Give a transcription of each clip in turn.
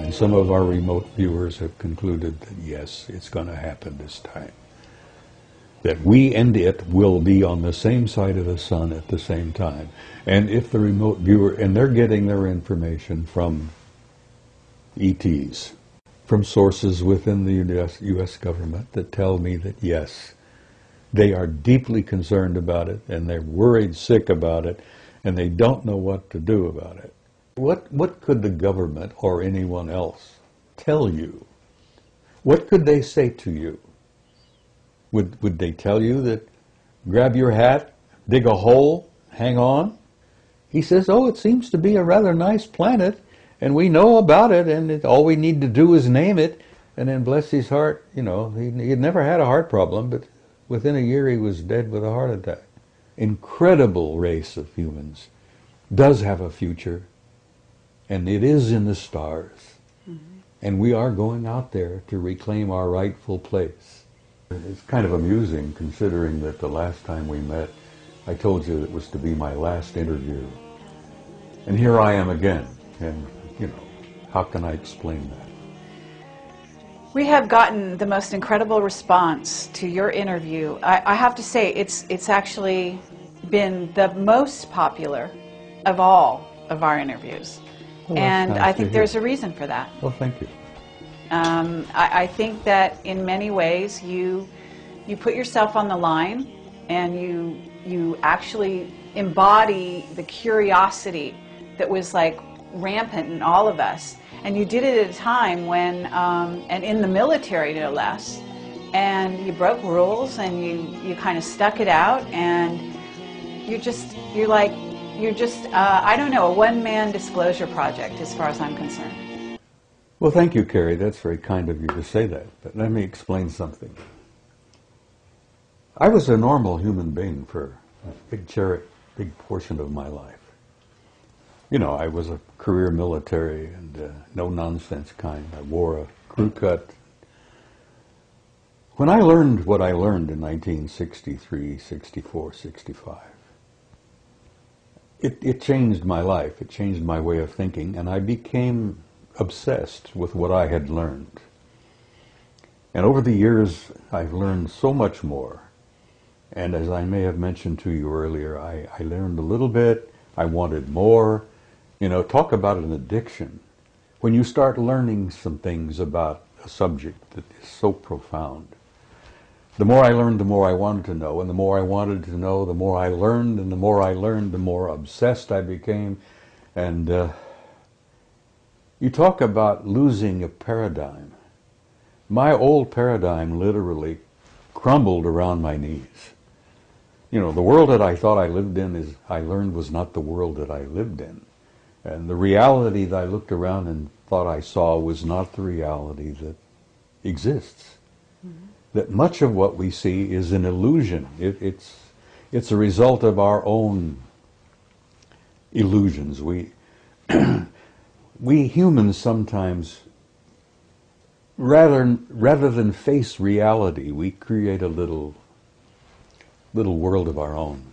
And some of our remote viewers have concluded that yes, it's going to happen this time. That we and it will be on the same side of the sun at the same time. And if the remote viewer, and they're getting their information from ETs, from sources within the US government that tell me that yes, they are deeply concerned about it, and they're worried sick about it, and they don't know what to do about it. What could the government or anyone else tell you? What could they say to you? Would they tell you that grab your hat, dig a hole, hang on? He says, oh, it seems to be a rather nice planet, and we know about it, and all we need to do is name it. And then bless his heart, you know, he had never had a heart problem, but within a year he was dead with a heart attack. Incredible race of humans, does have a future, and it is in the stars. Mm-hmm. And we are going out there to reclaim our rightful place. It's kind of amusing considering that the last time we met, I told you it was to be my last interview. And here I am again, and, you know, how can I explain that? We have gotten the most incredible response to your interview. I have to say, it's actually been the most popular of all of our interviews. Well, and nice I think there's a reason for that. Well, thank you. I think that in many ways you put yourself on the line, and you actually embody the curiosity that was like rampant in all of us. And you did it at a time when, and in the military no less, and you broke rules, and you kind of stuck it out, and you're just, I don't know, a one-man disclosure project as far as I'm concerned. Well, thank you, Carrie. That's very kind of you to say that. But let me explain something. I was a normal human being for a big portion of my life. You know, I was a career military and no-nonsense kind. I wore a crew cut. When I learned what I learned in 1963, 64, 65, it changed my life. It changed my way of thinking, and I became obsessed with what I had learned. And over the years, I've learned so much more. And as I may have mentioned to you earlier, I learned a little bit. I wanted more. You know, talk about an addiction. When you start learning some things about a subject that is so profound. The more I learned, the more I wanted to know. And the more I wanted to know, the more I learned. And the more I learned, the more obsessed I became. And you talk about losing a paradigm. My old paradigm literally crumbled around my knees. You know, the world that I thought I lived in, I learned was not the world that I lived in. And the reality that I looked around and thought I saw was not the reality that exists. Mm-hmm. That much of what we see is an illusion. It's a result of our own illusions. We humans sometimes, rather than face reality, we create a little world of our own.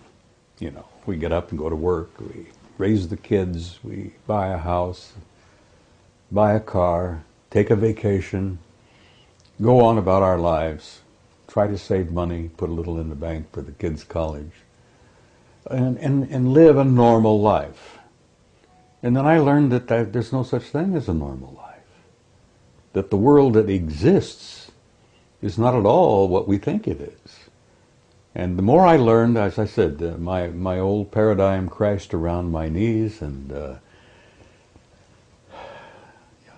You know, we get up and go to work, we raise the kids, we buy a house, buy a car, take a vacation, go on about our lives, try to save money, put a little in the bank for the kids' college, and live a normal life. And then I learned that there's no such thing as a normal life. That the world that exists is not at all what we think it is. And the more I learned, as I said, my old paradigm crashed around my knees, and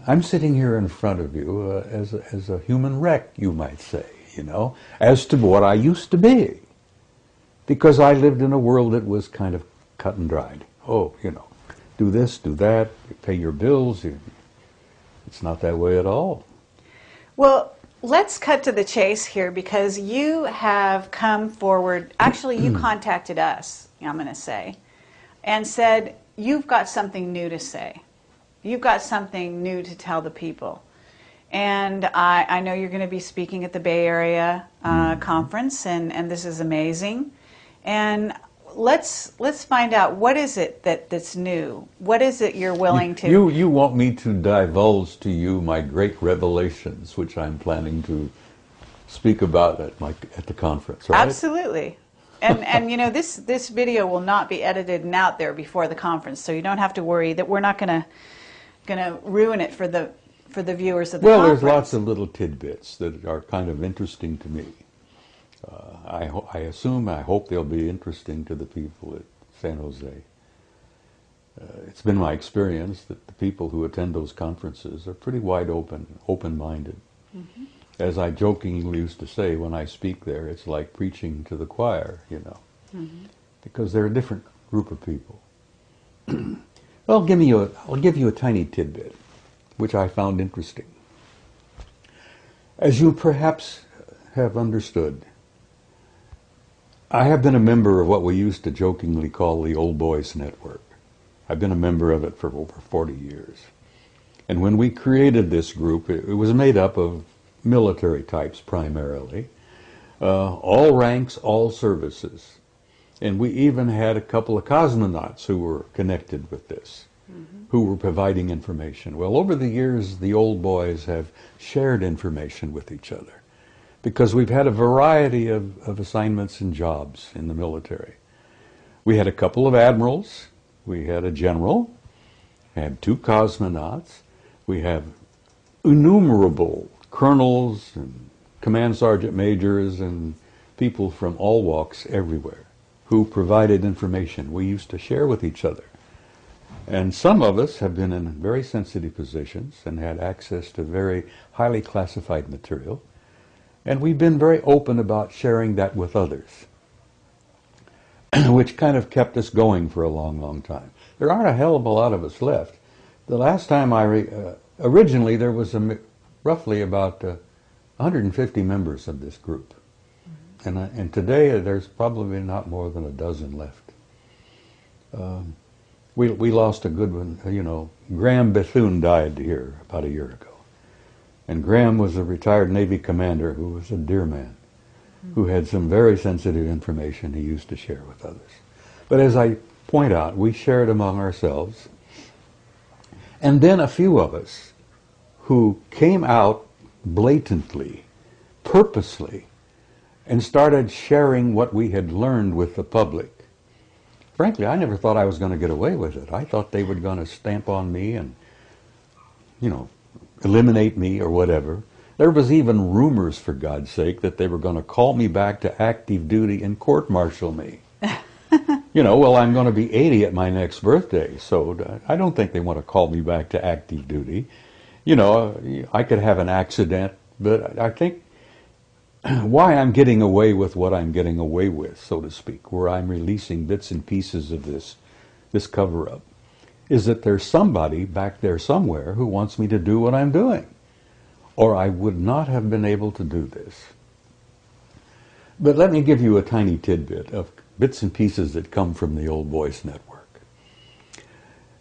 I'm sitting here in front of you as a human wreck, you might say, you know, as to what I used to be. Because I lived in a world that was kind of cut and dried. Oh, you know, do this, do that, you pay your bills, It's not that way at all. Well, let's cut to the chase here, because you have come forward. Actually, you contacted us, I'm going to say, and said you've got something new to say. You've got something new to tell the people. And I know you're going to be speaking at the Bay Area conference, and this is amazing. And let's find out, what is it that's new? What is it you're willing to... You want me to divulge to you my great revelations, which I'm planning to speak about at the conference, right? Absolutely. And you know, this video will not be edited and out there before the conference, so you don't have to worry that we're not going to ruin it for the viewers of the conference. Well, there's lots of little tidbits that are kind of interesting to me. I hope they'll be interesting to the people at San Jose. It's been my experience that the people who attend those conferences are pretty wide open, open-minded. Mm-hmm. As I jokingly used to say when I speak there, it's like preaching to the choir, you know, because they're a different group of people. Well, I'll give you a tiny tidbit, which I found interesting. As you perhaps have understood, I have been a member of what we used to jokingly call the Old Boys Network. I've been a member of it for over 40 years. And when we created this group, it was made up of military types primarily, all ranks, all services. And we even had a couple of cosmonauts who were connected with this, who were providing information. Well, over the years, the old boys have shared information with each other, because we've had a variety of assignments and jobs in the military. We had a couple of admirals, we had a general, had 2 cosmonauts, we have innumerable colonels and command sergeant majors and people from all walks everywhere who provided information we used to share with each other. And some of us have been in very sensitive positions and had access to very highly classified material, and we've been very open about sharing that with others, which kind of kept us going for a long, long time. There aren't a hell of a lot of us left. The last time originally there was roughly about 150 members of this group. And today there's probably not more than a dozen left. We lost a good one, you know. Graham Bethune died here about a year ago. And Graham was a retired Navy commander who was a dear man, who had some very sensitive information he used to share with others. But as I point out, we shared among ourselves. And then a few of us who came out blatantly, purposely, and started sharing what we had learned with the public. Frankly, I never thought I was going to get away with it. I thought they were going to stamp on me and, you know, eliminate me or whatever. There was even rumors, for God's sake, that they were going to call me back to active duty and court-martial me. You know, well, I'm going to be 80 at my next birthday, so I don't think they want to call me back to active duty. You know, I could have an accident, but I think why I'm getting away with what I'm getting away with, so to speak, where I'm releasing bits and pieces of this cover-up, is that there's somebody back there somewhere who wants me to do what I'm doing, or I would not have been able to do this. But let me give you a tiny tidbit of bits and pieces that come from the Old Boys Network.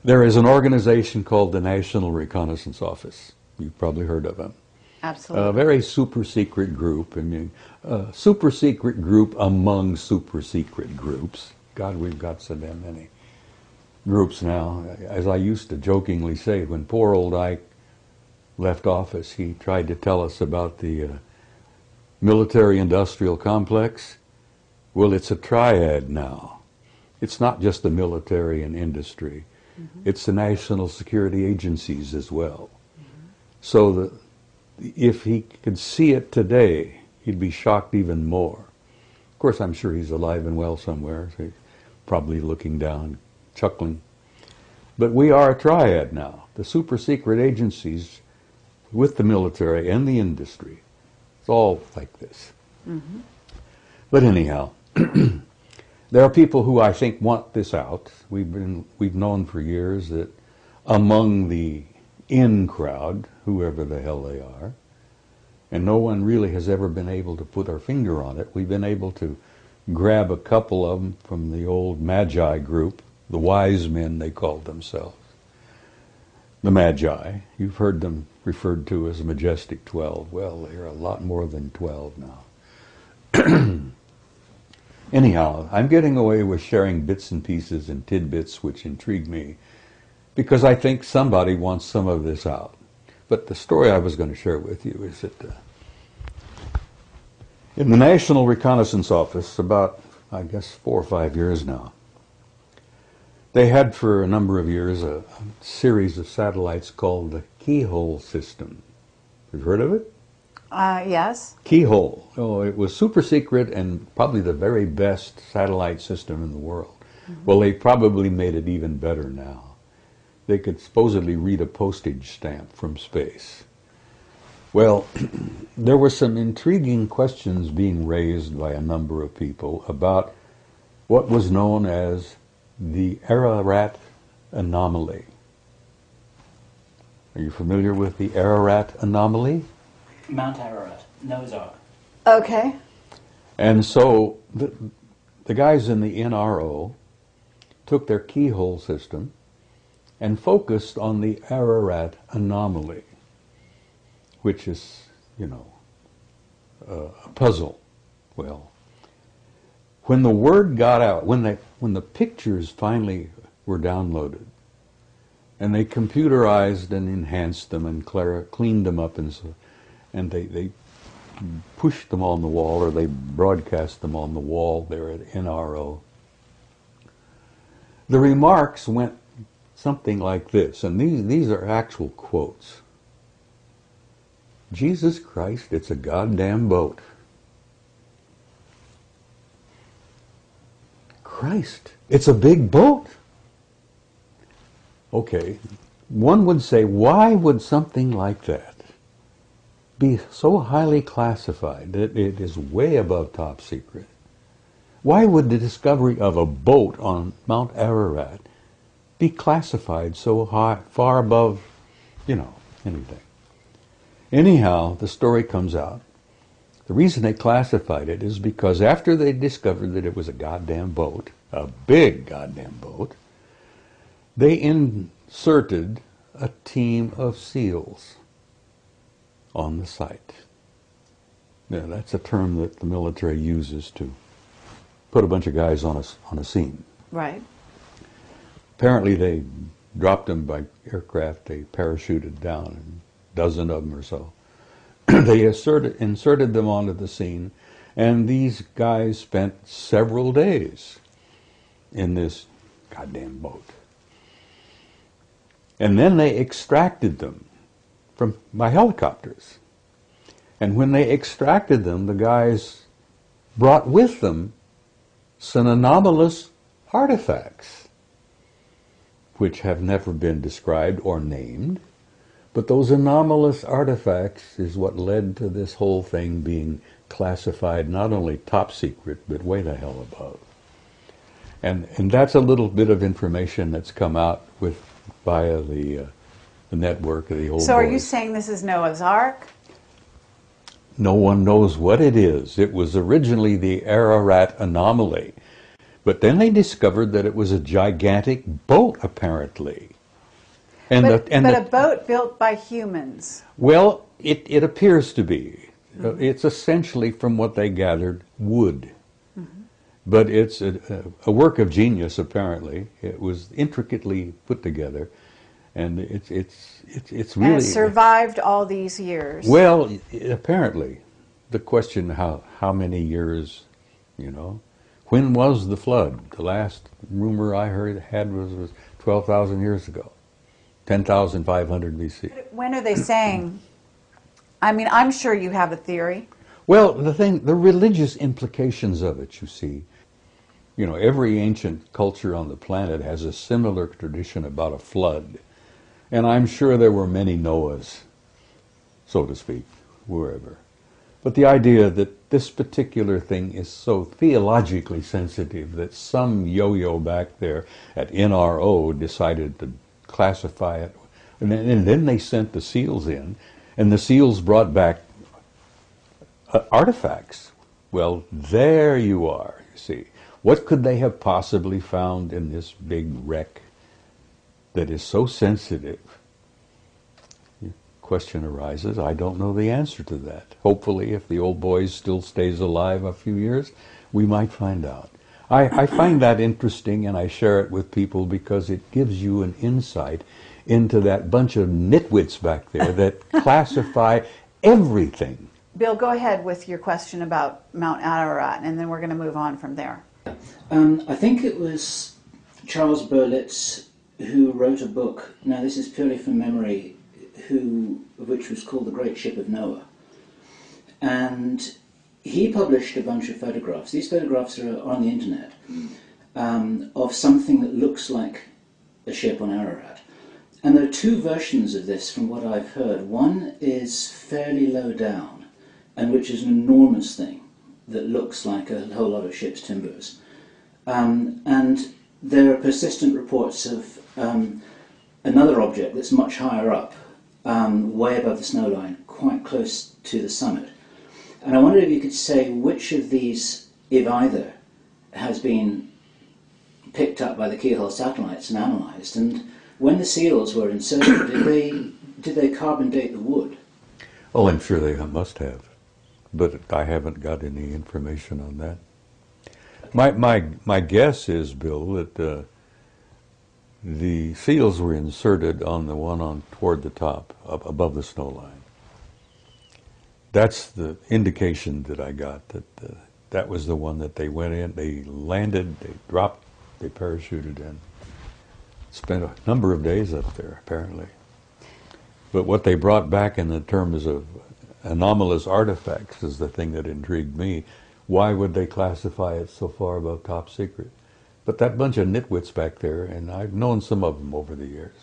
There is an organization called the National Reconnaissance Office. You've probably heard of them. Absolutely. A very super secret group. I mean, super secret group among super secret groups. God, we've got so damn many groups now. As I used to jokingly say, when poor old Ike left office, he tried to tell us about the military-industrial complex. Well, it's a triad now. It's not just the military and industry. It's the national security agencies as well. So if he could see it today, he'd be shocked even more. Of course, I'm sure he's alive and well somewhere, so he's probably looking down, chuckling. But we are a triad now. The super secret agencies with the military and the industry. It's all like this. But anyhow, there are people who I think want this out. We've known for years that among the in crowd, whoever the hell they are. And no one really has ever been able to put our finger on it. We've been able to grab a couple of them from the old Magi group, the wise men they called themselves. The Magi, you've heard them referred to as Majestic 12. Well, they're a lot more than 12 now. Anyhow, I'm getting away with sharing bits and pieces and tidbits which intrigue me because I think somebody wants some of this out. But the story I was going to share with you is that in the National Reconnaissance Office, about, I guess, 4 or 5 years now, they had for a number of years a series of satellites called the Keyhole System. Have you heard of it? Yes. Keyhole. Oh, it was super secret and probably the very best satellite system in the world. Mm-hmm. Well, they probably made it even better now. They could supposedly read a postage stamp from space. Well, there were some intriguing questions being raised by a number of people about what was known as the Ararat anomaly. Are you familiar with the Ararat anomaly? Mount Ararat, Noah's Ark. Okay. And so the guys in the NRO took their keyhole system and focused on the Ararat anomaly, which is, a puzzle. Well, when the word got out, when the pictures finally were downloaded, and they computerized and enhanced them and cleaned them up, and they pushed them on the wall, or they broadcast them on the wall there at NRO, the remarks went something like this, and these are actual quotes. Jesus Christ, it's a goddamn boat. Christ, it's a big boat. Okay, one would say, why would something like that be so highly classified that it is way above top secret? Why would the discovery of a boat on Mount Ararat be classified so high, far above, anything? Anyhow, the story comes out. The reason they classified it is because after they discovered that it was a goddamn boat, a big goddamn boat, they inserted a team of SEALs on the site. Now, that's a term that the military uses to put a bunch of guys on a scene. Right. Apparently they dropped them by aircraft. They parachuted down, a dozen of them or so. They inserted them onto the scene, and these guys spent several days in this goddamn boat. And then they extracted them by helicopters. And when they extracted them, the guys brought with them some anomalous artifacts, which have never been described or named. But those anomalous artifacts is what led to this whole thing being classified not only top secret, but way the hell above. And that's a little bit of information that's come out via the network of the old So are boys. you saying this is Noah's Ark? No one knows what it is. It was originally the Ararat anomaly. But then they discovered that it was a gigantic boat, apparently. But a boat built by humans. Well, it appears to be. Mm-hmm. It's essentially, from what they gathered, wood. Mm-hmm. But it's a work of genius, apparently. It was intricately put together. And it's really... And it survived all these years. Well, apparently. The question, how many years, When was the flood? The last rumor I had was 12,000 years ago. 10,500 BC. When are they saying? I mean, I'm sure you have a theory. Well, the religious implications of it, you see. Every ancient culture on the planet has a similar tradition about a flood. And I'm sure there were many Noahs, so to speak, wherever. But the idea that this particular thing is so theologically sensitive that some yo-yo back there at NRO decided to classify it And then they sent the seals in, and the seals brought back artifacts. Well, there you are, you see. What could they have possibly found in this big wreck that is so sensitive? The question arises, I don't know the answer to that. Hopefully, if the old boy still stays alive a few years, we might find out. I find that interesting, and I share it with people because it gives you an insight into that bunch of nitwits back there that classify everything. Bill, go ahead with your question about Mount Ararat, and then we're going to move on from there. I think it was Charles Berlitz who wrote a book, now this is purely from memory, which was called The Great Ship of Noah. And he published a bunch of photographs. These photographs are on the internet, of something that looks like a ship on Ararat. And there are two versions of this from what I've heard. One is fairly low down, and which is an enormous thing that looks like a whole lot of ship's timbers. And there are persistent reports of another object that's much higher up, way above the snow line, quite close to the summit. And I wonder if you could say which of these, if either, has been picked up by the keyhole satellites and analysed. And when the seals were inserted, did they carbon date the wood? Oh, I'm sure they must have, but I haven't got any information on that. My guess is, Bill, that the seals were inserted on the one toward the top, up above the snow line. That's the indication that I got, that was the one that they went in, they landed, they dropped, they parachuted in. Spent a number of days up there, apparently. But what they brought back in the terms of anomalous artifacts is the thing that intrigued me. Why would they classify it so far above top secret? But that bunch of nitwits back there, and I've known some of them over the years.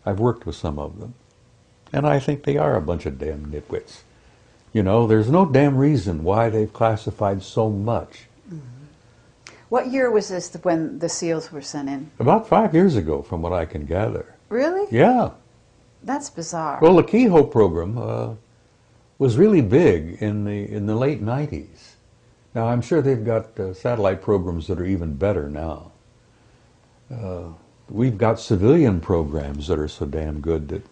I've worked with some of them. And I think they are a bunch of damn nitwits. You know, there's no damn reason why they've classified so much. Mm-hmm. What year was this when the seals were sent in? About 5 years ago, from what I can gather. Really? Yeah. That's bizarre. Well, the Keyhole program was really big in the late 90s. Now, I'm sure they've got satellite programs that are even better now. We've got civilian programs that are so damn good that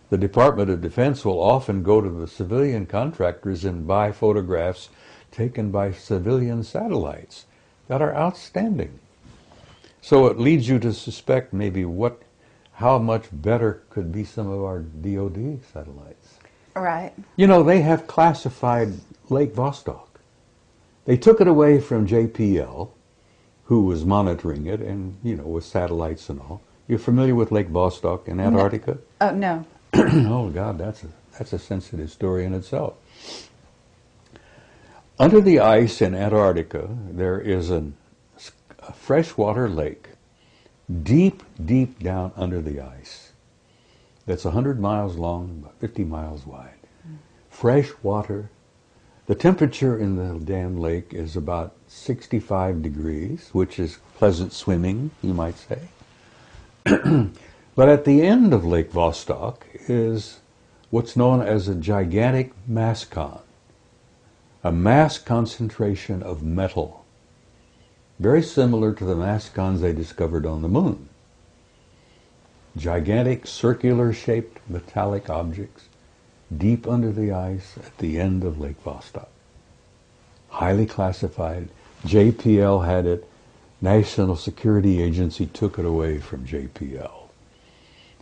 the Department of Defense will often go to the civilian contractors and buy photographs taken by civilian satellites that are outstanding. So it leads you to suspect maybe how much better could be some of our DoD satellites. Right. You know, they have classified Lake Vostok. They took it away from JPL, who was monitoring it, and, you know, with satellites and all. You're familiar with Lake Vostok in Antarctica? Oh, no. Oh, God, that's a sensitive story in itself. Under the ice in Antarctica, there is a freshwater lake, deep, deep down under the ice, that's 100 miles long, about 50 miles wide. Fresh water. The temperature in the damn lake is about 65 degrees, which is pleasant swimming, you might say. But at the end of Lake Vostok is what's known as a gigantic mass con, a mass concentration of metal, very similar to the mass cons they discovered on the moon. Gigantic circular-shaped metallic objects deep under the ice at the end of Lake Vostok. Highly classified. JPL had it. National Security Agency took it away from JPL.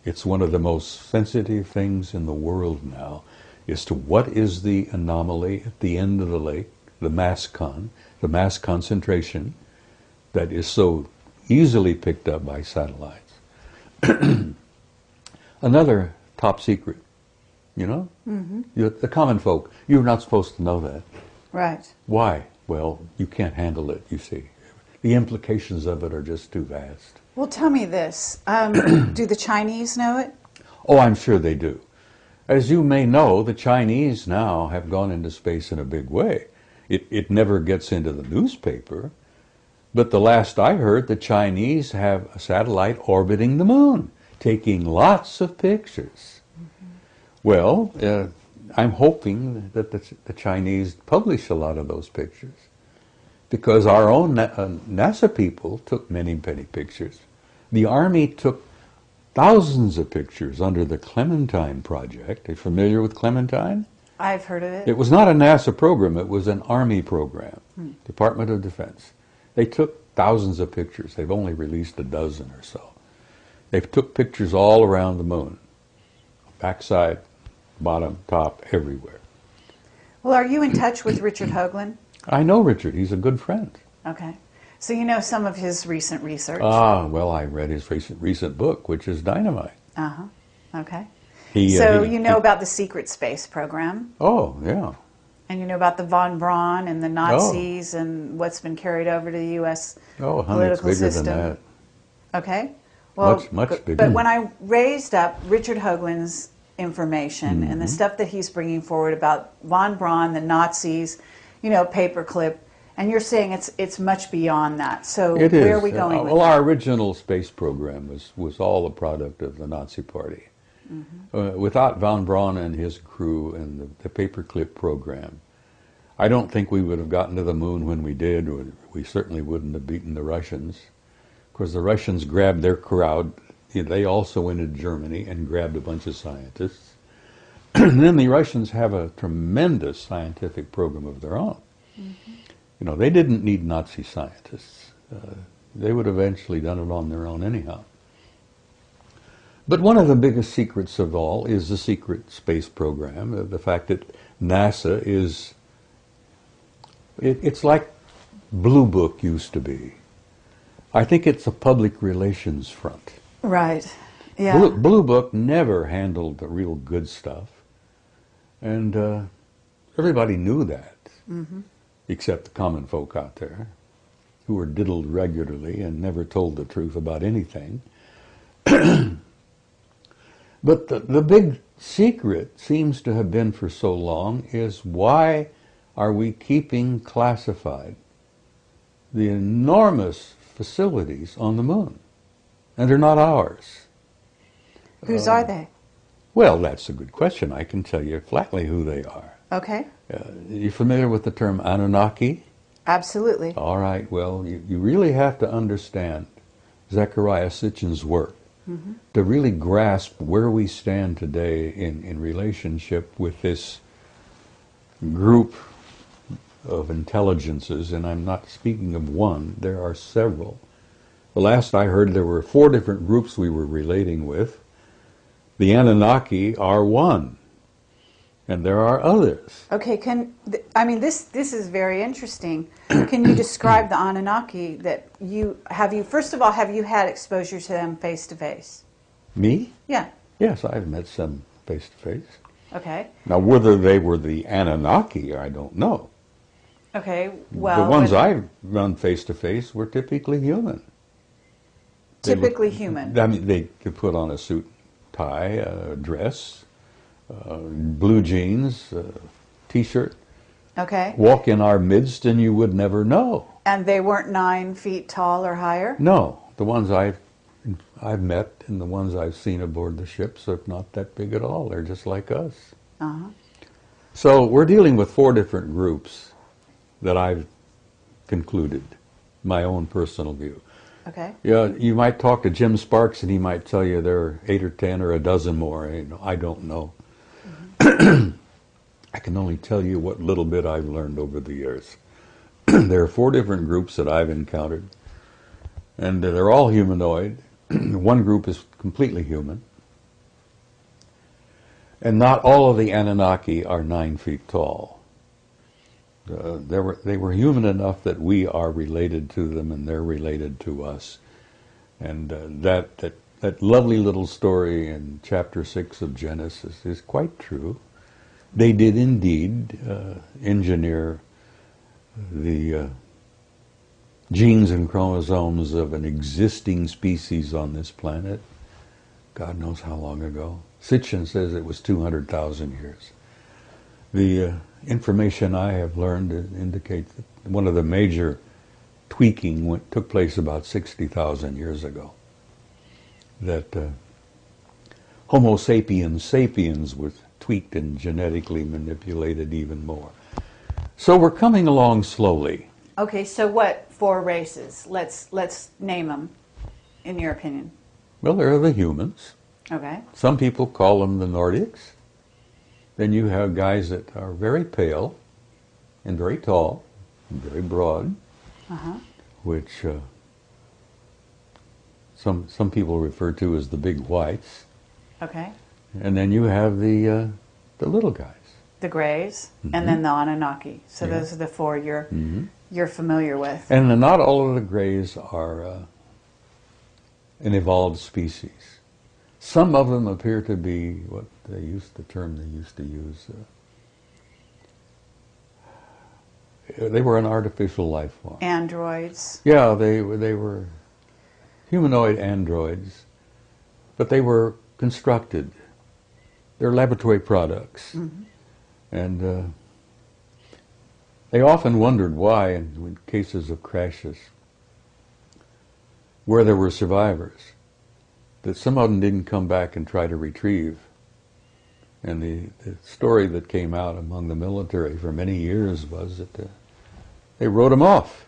It's one of the most sensitive things in the world now as to what is the anomaly at the end of the lake, the mass concentration that is so easily picked up by satellites. Another top secret, you know? Mm-hmm. The common folk, you're not supposed to know that. Right. Why? Well, you can't handle it, you see. The implications of it are just too vast. Well, tell me this. Do the Chinese know it? Oh, I'm sure they do. As you may know, the Chinese now have gone into space in a big way. It never gets into the newspaper, but the last I heard, the Chinese have a satellite orbiting the moon. taking lots of pictures. Well, I'm hoping that the Chinese publish a lot of those pictures, because our own NASA people took many, many pictures. The Army took thousands of pictures under the Clementine Project. Are you familiar with Clementine? I've heard of it. It was not a NASA program, it was an Army program, Department of Defense. They took thousands of pictures. They've only released a dozen or so. They took pictures all around the moon, backside, bottom, top, everywhere. Well, are you in touch with Richard Hoagland? I know Richard. He's a good friend. Okay. So you know some of his recent research? Well, I read his recent book, which is dynamite. Uh-huh. Okay. You know about the secret space program? Oh, yeah. And you know about the von Braun and the Nazis and what's been carried over to the U.S. Oh, honey, it's political bigger system? than that. Okay. Well, much bigger. But when I raised up Richard Hoagland's information and the stuff that he's bringing forward about von Braun, the Nazis, paperclip, and you're saying it's much beyond that. So it where is. are we going with well, that? our original space program was all the product of the Nazi Party. Without von Braun and his crew and the paperclip program, I don't think we would have gotten to the moon when we did. We certainly wouldn't have beaten the Russians. Of course, the Russians grabbed their crowd. They also went into Germany and grabbed a bunch of scientists. And then the Russians have a tremendous scientific program of their own. They didn't need Nazi scientists. They would have eventually done it on their own anyhow. But one of the biggest secrets of all is the secret space program, the fact that NASA is, it's like Blue Book used to be. I think it's a public relations front. Right, yeah. Blue Book never handled the real good stuff, and everybody knew that, except the common folk out there, who were diddled regularly and never told the truth about anything. But the big secret seems to have been for so long is, why are we keeping classified the enormous facilities on the moon? And they're not ours. Whose are they? Well, that's a good question. I can tell you flatly who they are. Okay. You familiar with the term Anunnaki? Absolutely. All right. Well, you really have to understand Zecharia Sitchin's work to really grasp where we stand today in relationship with this group of intelligences, and I'm not speaking of one, there are several. The last I heard, there were 4 different groups we were relating with. The Anunnaki are one, and there are others. Okay, this is very interesting. Can you describe the Anunnaki that first of all, have you had exposure to them face to face? Me? Yeah. Yes, I've met some face to face. Okay. Now, whether they were the Anunnaki, I don't know. Okay, well... The ones I've run face to face were typically human. Typically human. I mean, they could put on a suit, tie, a dress, blue jeans, T-shirt. Okay. Walk in our midst and you would never know. And they weren't 9 feet tall or higher? No. The ones I've met and the ones I've seen aboard the ships are not that big at all. They're just like us. So we're dealing with 4 different groups that I've concluded, my own personal view. Okay. Yeah, you might talk to Jim Sparks and he might tell you there are 8 or 10 or a dozen more. I don't know. I can only tell you what little bit I've learned over the years. There are 4 different groups that I've encountered, and they're all humanoid. One group is completely human. And not all of the Anunnaki are 9 feet tall. They were human enough that we are related to them and they're related to us. And that lovely little story in chapter 6 of Genesis is quite true. They did indeed engineer the genes and chromosomes of an existing species on this planet. God knows how long ago. Sitchin says it was 200,000 years. The information I have learned indicates that one of the major tweaking took place about 60,000 years ago. That Homo sapiens sapiens was tweaked and genetically manipulated even more. So we're coming along slowly. Okay, so what 4 races? Let's name them, in your opinion. Well, there are the humans. Okay. Some people call them the Nordics. Then you have guys that are very pale and very tall and very broad, which some people refer to as the big whites. Okay. And then you have the little guys. The Greys, and then the Anunnaki. So those are the 4 you're familiar with. And not all of the Greys are an evolved species. Some of them appear to be what they used to use. They were an artificial life form. Androids. Yeah, they were humanoid androids, but they were constructed. They're laboratory products. And they often wondered why, in cases of crashes, where there were survivors, that some of them didn't come back and try to retrieve. And the story that came out among the military for many years was that they wrote them off.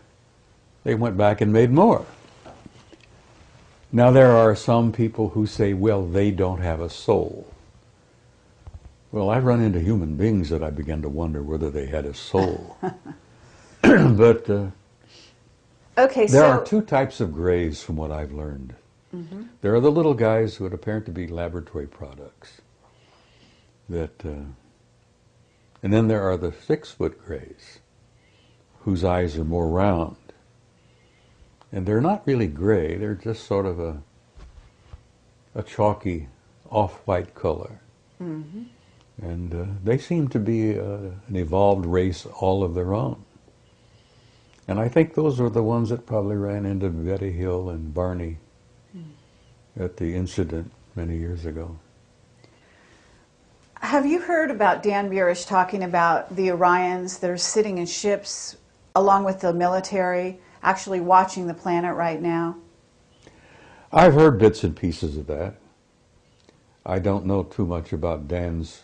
They went back and made more. Now there are some people who say, well, they don't have a soul. Well, I run into human beings that I began to wonder whether they had a soul. But okay, there are 2 types of Greys from what I've learned. There are the little guys who would appear to be laboratory products. And then there are the 6-foot Greys, whose eyes are more round. And they're not really gray, they're just sort of a chalky off-white color. And they seem to be an evolved race all of their own. And I think those were the ones that probably ran into Betty Hill and Barney at the incident many years ago. Have you heard about Dan Burish talking about the Orions that are sitting in ships along with the military, actually watching the planet right now? I've heard bits and pieces of that. I don't know too much about Dan's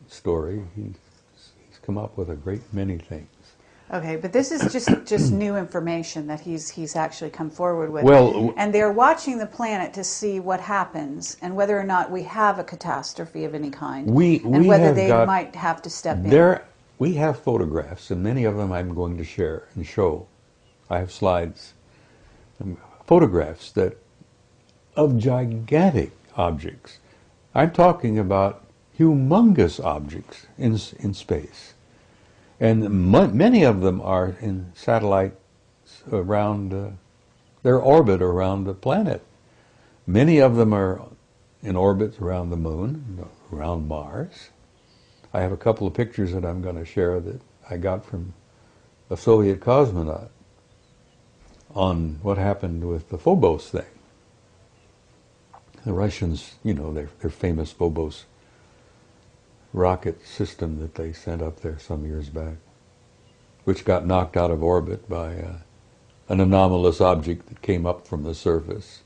story. He's come up with a great many things. Okay, but this is just new information that he's actually come forward with. Well, and they're watching the planet to see what happens and whether or not we have a catastrophe of any kind, and whether they might have to step in. We have photographs, and many of them I'm going to share and show. I have slides, photographs of gigantic objects. I'm talking about humongous objects in space. And many of them are in satellites around their orbit around the planet. Many of them are in orbits around the moon, around Mars. I have a couple of pictures that I'm going to share that I got from a Soviet cosmonaut on what happened with the Phobos thing. The Russians, their famous Phobos rocket system that they sent up there some years back, which got knocked out of orbit by an anomalous object that came up from the surface.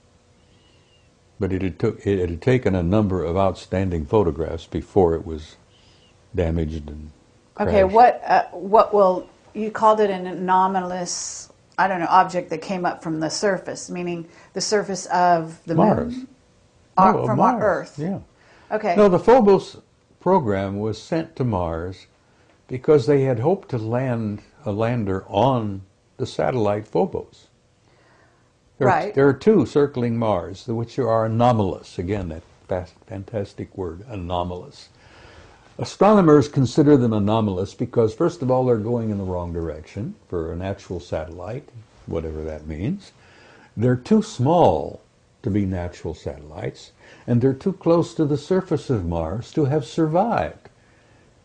But it had taken a number of outstanding photographs before it was damaged and crashed. Okay, you called it an anomalous, object that came up from the surface, meaning the surface of the Mars. moon? From our Earth. Yeah. Okay. No, the Phobos program was sent to Mars because they had hoped to land a lander on the satellite Phobos. There are 2 circling Mars, which are anomalous. Again, that fantastic word, anomalous. Astronomers consider them anomalous because, first of all, they're going in the wrong direction for a natural satellite, whatever that means. They're too small to be natural satellites, and they're too close to the surface of Mars to have survived.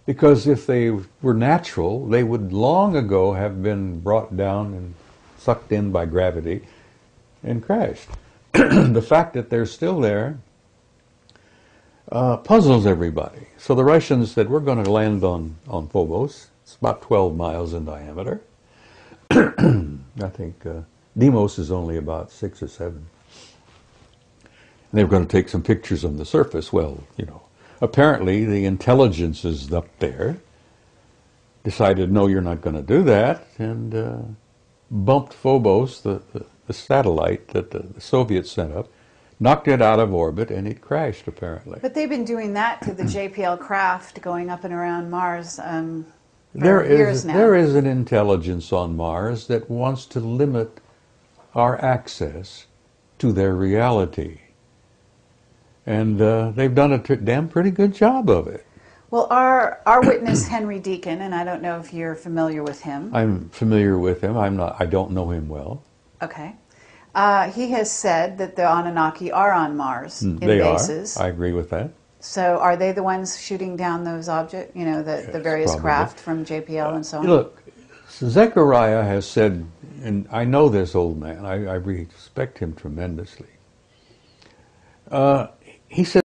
Because if they were natural, they would long ago have been brought down and sucked in by gravity and crashed. The fact that they're still there puzzles everybody. So the Russians said, we're going to land on Phobos. It's about 12 miles in diameter. I think Deimos is only about 6 or 7. And they were going to take some pictures on the surface. Well, you know, apparently the intelligences up there decided, no, you're not going to do that, and bumped Phobos, the satellite that the Soviets sent up, knocked it out of orbit, and it crashed, apparently. But they've been doing that to the JPL craft going up and around Mars for There years is, now. there is an intelligence on Mars that wants to limit our access to their reality. And they've done a damn pretty good job of it. Well, our witness, Henry Deacon, and I don't know if you're familiar with him. I'm familiar with him. I don't know him well. Okay. He has said that the Anunnaki are on Mars in They bases. are. I agree with that. So are they the ones shooting down those objects, you know, the various probably. craft from JPL and so on? Look, Zechariah has said, and I know this old man, I respect him tremendously. He said,